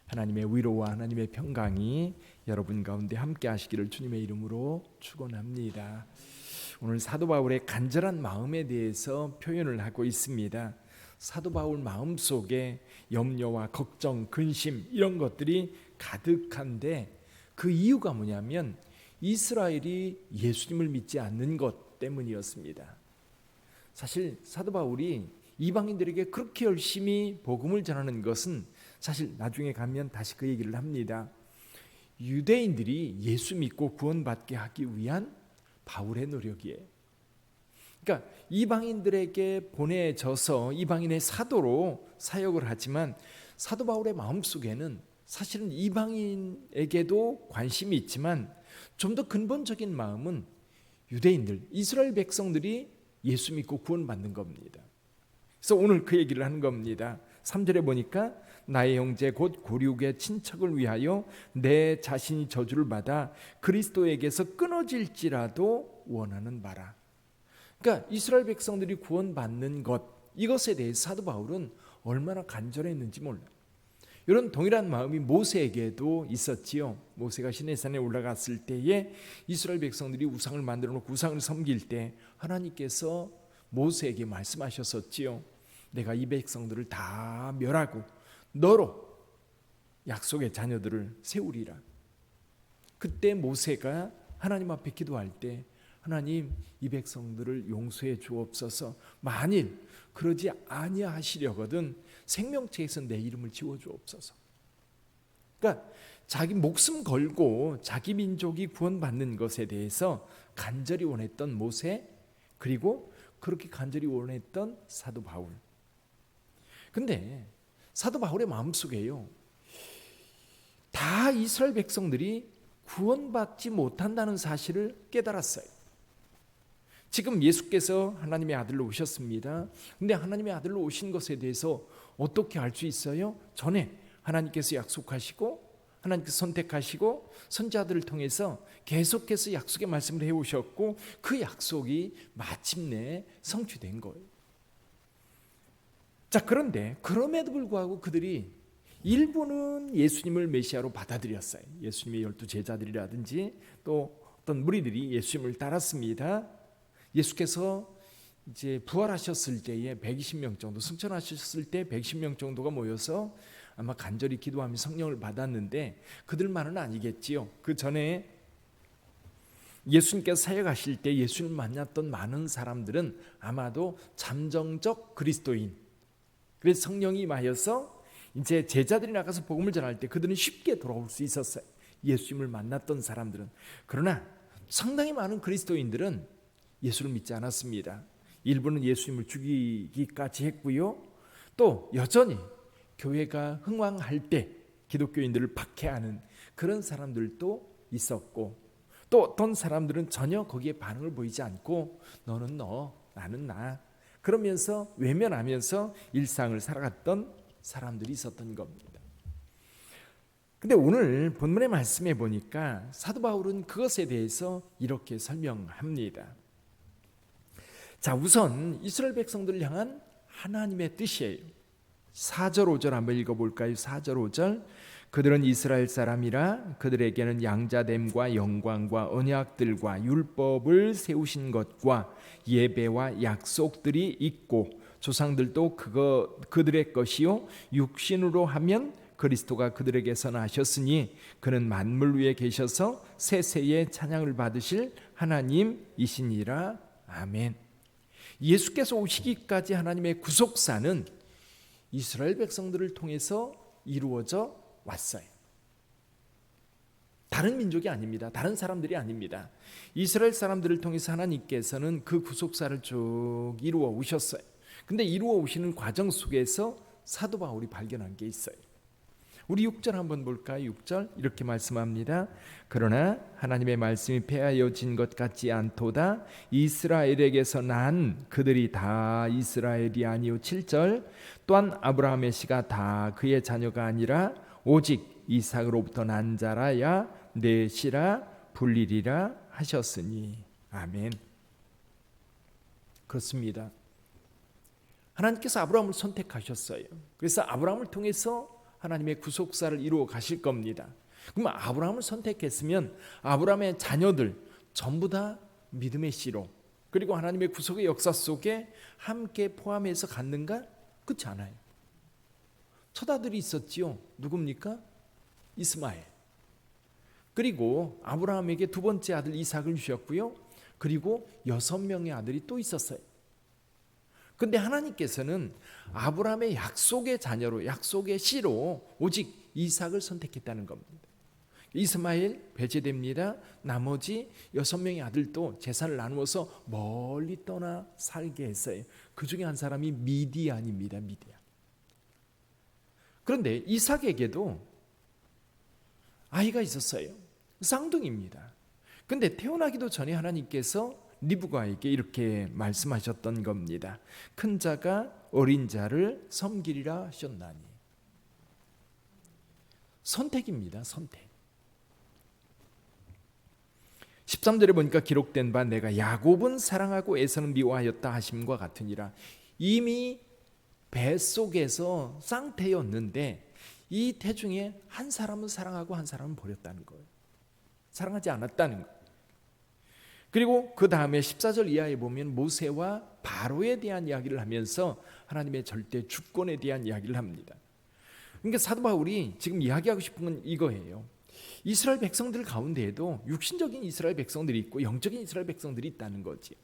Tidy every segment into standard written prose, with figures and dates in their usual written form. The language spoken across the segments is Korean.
하나님의 위로와 하나님의 평강이 여러분 가운데 함께 하시기를 주님의 이름으로 축원합니다. 오늘 사도 바울의 간절한 마음에 대해서 표현을 하고 있습니다. 사도 바울 마음속에 염려와 걱정, 근심 이런 것들이 가득한데 그 이유가 뭐냐면 이스라엘이 예수님을 믿지 않는 것 때문이었습니다. 사실 사도 바울이 이방인들에게 그렇게 열심히 복음을 전하는 것은 사실 나중에 가면 다시 그 얘기를 합니다. 유대인들이 예수 믿고 구원받게 하기 위한 바울의 노력이에요. 그러니까 이방인들에게 보내져서 이방인의 사도로 사역을 하지만 사도 바울의 마음속에는 사실은 이방인에게도 관심이 있지만 좀 더 근본적인 마음은 유대인들, 이스라엘 백성들이 예수 믿고 구원받는 겁니다. 그래서 오늘 그 얘기를 하는 겁니다. 3절에 보니까 나의 형제 곧 고륙의 친척을 위하여 내 자신이 저주를 받아 그리스도에게서 끊어질지라도 원하는 바라. 그러니까 이스라엘 백성들이 구원받는 것, 이것에 대해서 사도 바울은 얼마나 간절했는지 몰라요. 이런 동일한 마음이 모세에게도 있었지요. 모세가 시내산에 올라갔을 때에 이스라엘 백성들이 우상을 만들어 놓고 우상을 섬길 때 하나님께서 모세에게 말씀하셨었지요. 내가 이 백성들을 다 멸하고 너로 약속의 자녀들을 세우리라. 그때 모세가 하나님 앞에 기도할 때 하나님 이 백성들을 용서해 주옵소서. 만일 그러지 아니하시려거든 생명책에서 내 이름을 지워 주옵소서. 그러니까 자기 목숨 걸고 자기 민족이 구원받는 것에 대해서 간절히 원했던 모세, 그리고 그렇게 간절히 원했던 사도 바울. 근데 사도 바울의 마음속에요, 다 이스라엘 백성들이 구원받지 못한다는 사실을 깨달았어요. 지금 예수께서 하나님의 아들로 오셨습니다. 근데 하나님의 아들로 오신 것에 대해서 어떻게 알 수 있어요? 전에 하나님께서 약속하시고 하나님께서 선택하시고 선지자들을 통해서 계속해서 약속의 말씀을 해오셨고 그 약속이 마침내 성취된 거예요. 자, 그런데 그럼에도 불구하고 그들이 일부는 예수님을 메시아로 받아들였어요. 예수님의 12 제자들이라든지 또 어떤 무리들이 예수님을 따랐습니다. 예수께서 이제 부활하셨을 때에 120명 정도, 승천하셨을 때 110명 정도가 모여서 아마 간절히 기도하며 성령을 받았는데 그들만은 아니겠지요. 그 전에 예수님께서 사역하실 때 예수님을 만났던 많은 사람들은 아마도 잠정적 그리스도인, 그래서 성령이 임하여서 이제 제자들이 나가서 복음을 전할 때 그들은 쉽게 돌아올 수 있었어요. 예수님을 만났던 사람들은. 그러나 상당히 많은 그리스도인들은 예수를 믿지 않았습니다. 일부는 예수님을 죽이기까지 했고요. 또 여전히 교회가 흥왕할 때 기독교인들을 박해하는 그런 사람들도 있었고, 또 어떤 사람들은 전혀 거기에 반응을 보이지 않고 너는 너, 나는 나, 그러면서 외면하면서 일상을 살아갔던 사람들이 있었던 겁니다. 근데 오늘 본문의 말씀에 보니까 사도 바울은 그것에 대해서 이렇게 설명합니다. 자, 우선 이스라엘 백성들을 향한 하나님의 뜻이에요. 4절 5절 한번 읽어볼까요? 4절 5절. 그들은 이스라엘 사람이라 그들에게는 양자됨과 영광과 언약들과 율법을 세우신 것과 예배와 약속들이 있고 조상들도 그들의 것이요 육신으로 하면 그리스도가 그들에게서 나셨으니 그는 만물 위에 계셔서 세세의 찬양을 받으실 하나님이시니라. 아멘. 예수께서 오시기까지 하나님의 구속사는 이스라엘 백성들을 통해서 이루어져 왔어요. 다른 민족이 아닙니다. 다른 사람들이 아닙니다. 이스라엘 사람들을 통해서 하나님께서는 그 구속사를 쭉 이루어 오셨어요. 근데 이루어 오시는 과정 속에서 사도 바울이 발견한 게 있어요. 우리 6절 한번 볼까요? 6절 이렇게 말씀합니다. 그러나 하나님의 말씀이 폐하여진 것 같지 않도다. 이스라엘에게서 난 그들이 다 이스라엘이 아니요. 7절 또한 아브라함의 씨가 다 그의 자녀가 아니라 오직 이삭으로부터 난 자라야 내 씨라 불리리라 하셨으니. 아멘. 그렇습니다. 하나님께서 아브라함을 선택하셨어요. 그래서 아브라함을 통해서 하나님의 구속사를 이루어 가실 겁니다. 그럼 아브라함을 선택했으면 아브라함의 자녀들 전부 다 믿음의 씨로 그리고 하나님의 구속의 역사 속에 함께 포함해서 갔는가? 그렇지 않아요. 첫 아들이 있었지요. 누굽니까? 이스마엘. 그리고 아브라함에게 두 번째 아들 이삭을 주셨고요. 그리고 6명의 아들이 또 있었어요. 근데 하나님께서는 아브라함의 약속의 자녀로, 약속의 씨로 오직 이삭을 선택했다는 겁니다. 이스마엘 배제됩니다. 나머지 6명의 아들도 재산을 나누어서 멀리 떠나 살게 했어요. 그 중에 한 사람이 미디안입니다. 미디안. 그런데 이삭에게도 아이가 있었어요. 쌍둥이입니다. 근데 태어나기도 전에 하나님께서 리브가에게 이렇게 말씀하셨던 겁니다. 큰 자가 어린 자를 섬기리라 하셨나니. 선택입니다. 선택. 13절에 보니까 기록된 바 내가 야곱은 사랑하고 에서는 미워하였다 하심과 같으니라. 이미 뱃속에서 쌍태였는데 이 태 중에 한 사람은 사랑하고 한 사람은 버렸다는 거예요. 사랑하지 않았다는 거예요. 그리고 그 다음에 14절 이하에 보면 모세와 바로에 대한 이야기를 하면서 하나님의 절대 주권에 대한 이야기를 합니다. 그러니까 사도 바울이 지금 이야기하고 싶은 건 이거예요. 이스라엘 백성들 가운데에도 육신적인 이스라엘 백성들이 있고 영적인 이스라엘 백성들이 있다는 거지.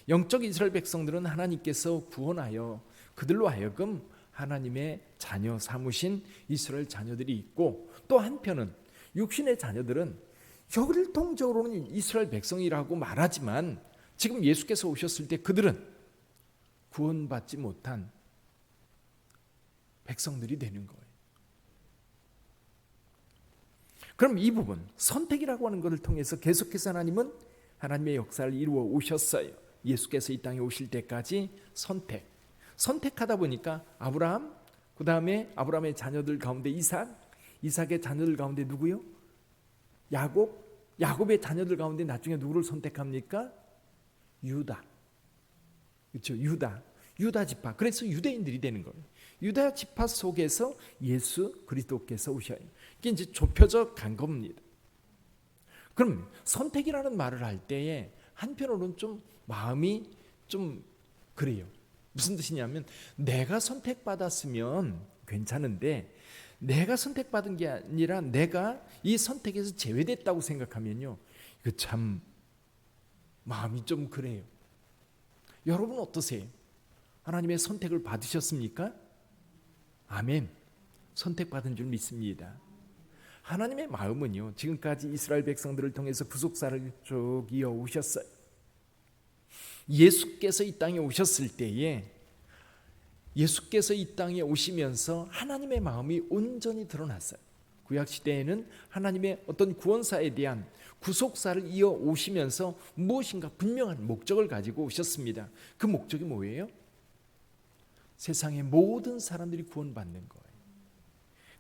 영적 이스라엘 백성들은 하나님께서 구원하여 그들로 하여금 하나님의 자녀 삼으신 이스라엘 자녀들이 있고, 또 한편은 육신의 자녀들은 혈통적으로는 이스라엘 백성이라고 말하지만 지금 예수께서 오셨을 때 그들은 구원받지 못한 백성들이 되는 거예요. 그럼 이 부분 선택이라고 하는 것을 통해서 계속해서 하나님은 하나님의 역사를 이루어 오셨어요. 예수께서 이 땅에 오실 때까지 선택하다 보니까 아브라함, 그 다음에 아브라함의 자녀들 가운데 이삭의 자녀들 가운데 누구요? 야곱의 자녀들 가운데 나중에 누구를 선택합니까? 유다. 그렇죠? 유다 지파. 그래서 유대인들이 되는 거예요. 유다 지파 속에서 예수 그리스도께서 오셔요. 이게 이제 좁혀져 간 겁니다. 그럼 선택이라는 말을 할 때에 한편으로는 좀 마음이 좀 그래요. 무슨 뜻이냐면 내가 선택받았으면 괜찮은데 내가 선택받은 게 아니라 내가 이 선택에서 제외됐다고 생각하면요, 이거 참 마음이 좀 그래요. 여러분 어떠세요? 하나님의 선택을 받으셨습니까? 아멘. 선택받은 줄 믿습니다. 하나님의 마음은요, 지금까지 이스라엘 백성들을 통해서 구속사를 쭉 이어 오셨어요. 예수께서 이 땅에 오셨을 때에 예수께서 이 땅에 오시면서 하나님의 마음이 온전히 드러났어요. 구약 시대에는 하나님의 어떤 구원사에 대한 구속사를 이어 오시면서 무엇인가 분명한 목적을 가지고 오셨습니다. 그 목적이 뭐예요? 세상의 모든 사람들이 구원받는 거예요.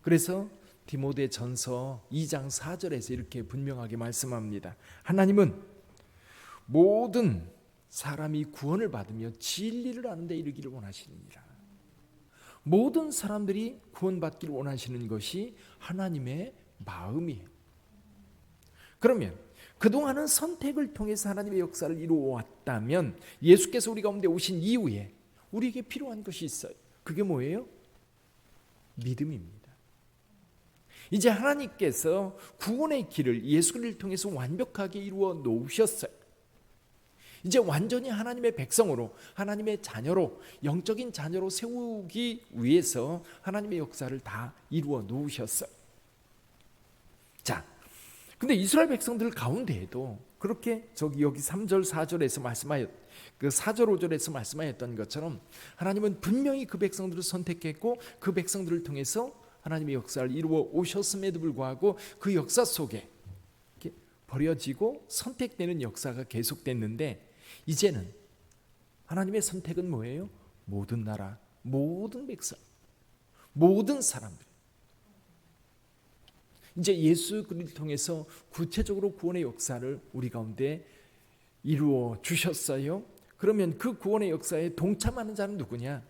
그래서 디모데 전서 2장 4절에서 이렇게 분명하게 말씀합니다. 하나님은 모든 사람이 구원을 받으며 진리를 아는 데 이르기를 원하시느니라. 모든 사람들이 구원받기를 원하시는 것이 하나님의 마음이에요. 그러면 그동안은 선택을 통해서 하나님의 역사를 이루어 왔다면 예수께서 우리 가운데 오신 이후에 우리에게 필요한 것이 있어요. 그게 뭐예요? 믿음입니다. 이제 하나님께서 구원의 길을 예수를 통해서 완벽하게 이루어 놓으셨어요. 이제 완전히 하나님의 백성으로, 하나님의 자녀로, 영적인 자녀로 세우기 위해서 하나님의 역사를 다 이루어 놓으셨어요. 자, 근데 이스라엘 백성들 가운데에도 그렇게 여기 3절 4절에서 말씀하였, 그 4절 5절에서 말씀하였던 것처럼 하나님은 분명히 그 백성들을 선택했고 그 백성들을 통해서 하나님의 역사를 이루어 오셨음에도 불구하고 그 역사 속에 이렇게 버려지고 선택되는 역사가 계속됐는데, 이제는 하나님의 선택은 뭐예요? 모든 나라, 모든 백성, 모든 사람들. 이제 예수 그리스도를 통해서 구체적으로 구원의 역사를 우리 가운데 이루어 주셨어요. 그러면 그 구원의 역사에 동참하는 자는 누구냐?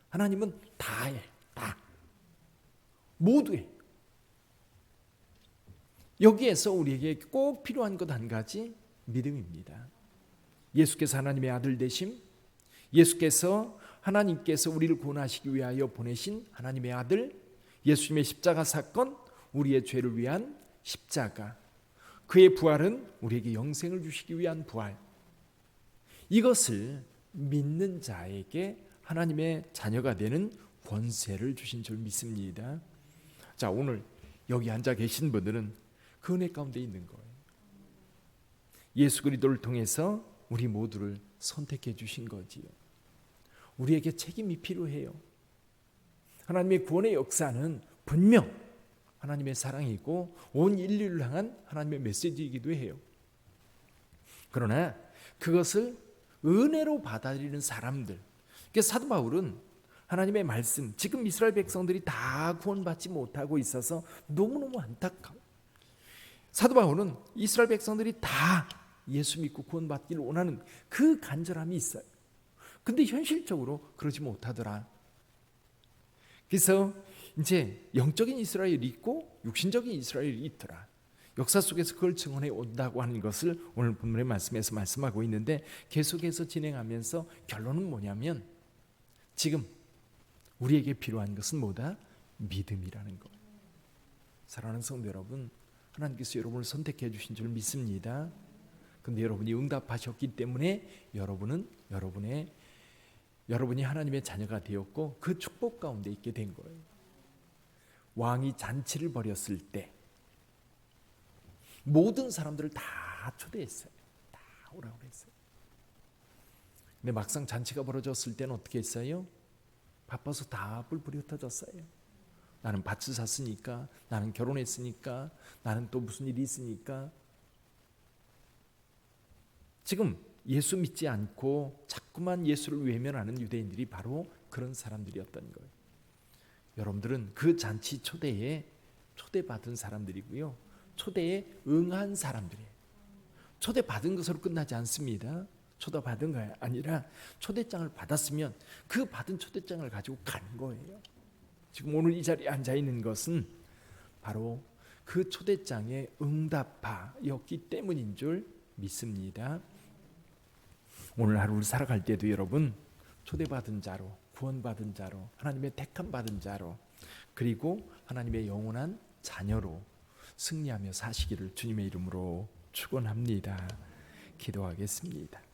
하나님은 다 해, 다. 모두에. 여기에서 우리에게 꼭 필요한 것 한 가지, 믿음입니다. 예수께서 하나님의 아들 되심, 예수께서 하나님께서 우리를 구원하시기 위하여 보내신 하나님의 아들, 예수님의 십자가 사건, 우리의 죄를 위한 십자가, 그의 부활은 우리에게 영생을 주시기 위한 부활, 이것을 믿는 자에게 하나님의 자녀가 되는 권세를 주신 줄 믿습니다. 자, 오늘 여기 앉아 계신 분들은 그 은혜 가운데 있는 거예요. 예수 그리스도를 통해서 우리 모두를 선택해 주신 거지요. 우리에게 책임이 필요해요. 하나님의 구원의 역사는 분명 하나님의 사랑이고 온 인류를 향한 하나님의 메시지이기도 해요. 그러나 그것을 은혜로 받아들이는 사람들, 그러니까 사도 바울은 하나님의 말씀, 지금 이스라엘 백성들이 다 구원받지 못하고 있어서 너무너무 안타까워. 사도 바울은 이스라엘 백성들이 다 예수 믿고 구원받기를 원하는 그 간절함이 있어요. 근데 현실적으로 그러지 못하더라. 그래서 이제 영적인 이스라엘이 있고 육신적인 이스라엘이 있더라. 역사 속에서 그걸 증언해 온다고 하는 것을 오늘 본문의 말씀에서 말씀하고 있는데, 계속해서 진행하면서 결론은 뭐냐면 지금 우리에게 필요한 것은 뭐다? 믿음이라는 것. 사랑하는 성도 여러분, 하나님께서 여러분을 선택해 주신 줄 믿습니다. 근데 여러분이 응답하셨기 때문에 여러분이 하나님의 자녀가 되었고 그 축복 가운데 있게 된 거예요. 왕이 잔치를 벌였을 때 모든 사람들을 다 초대했어요. 다 오라고 했어요. 근데 막상 잔치가 벌어졌을 때는 어떻게 했어요? 바빠서 다 뿔뿔이 흩어졌어요. 나는 밭을 샀으니까, 나는 결혼했으니까, 나는 또 무슨 일이 있으니까. 지금 예수 믿지 않고 자꾸만 예수를 외면하는 유대인들이 바로 그런 사람들이었던 거예요. 여러분들은 그 잔치 초대에 초대받은 사람들이고요, 초대에 응한 사람들이에요. 초대받은 것으로 끝나지 않습니다. 초대받은 게 아니라 초대장을 받았으면 그 받은 초대장을 가지고 간 거예요. 지금 오늘 이 자리에 앉아 있는 것은 바로 그 초대장에 응답하였기 때문인 줄 믿습니다. 오늘 하루를 살아갈 때도 여러분 초대받은 자로, 구원받은 자로, 하나님의 택함 받은 자로, 그리고 하나님의 영원한 자녀로 승리하며 사시기를 주님의 이름으로 축원합니다. 기도하겠습니다.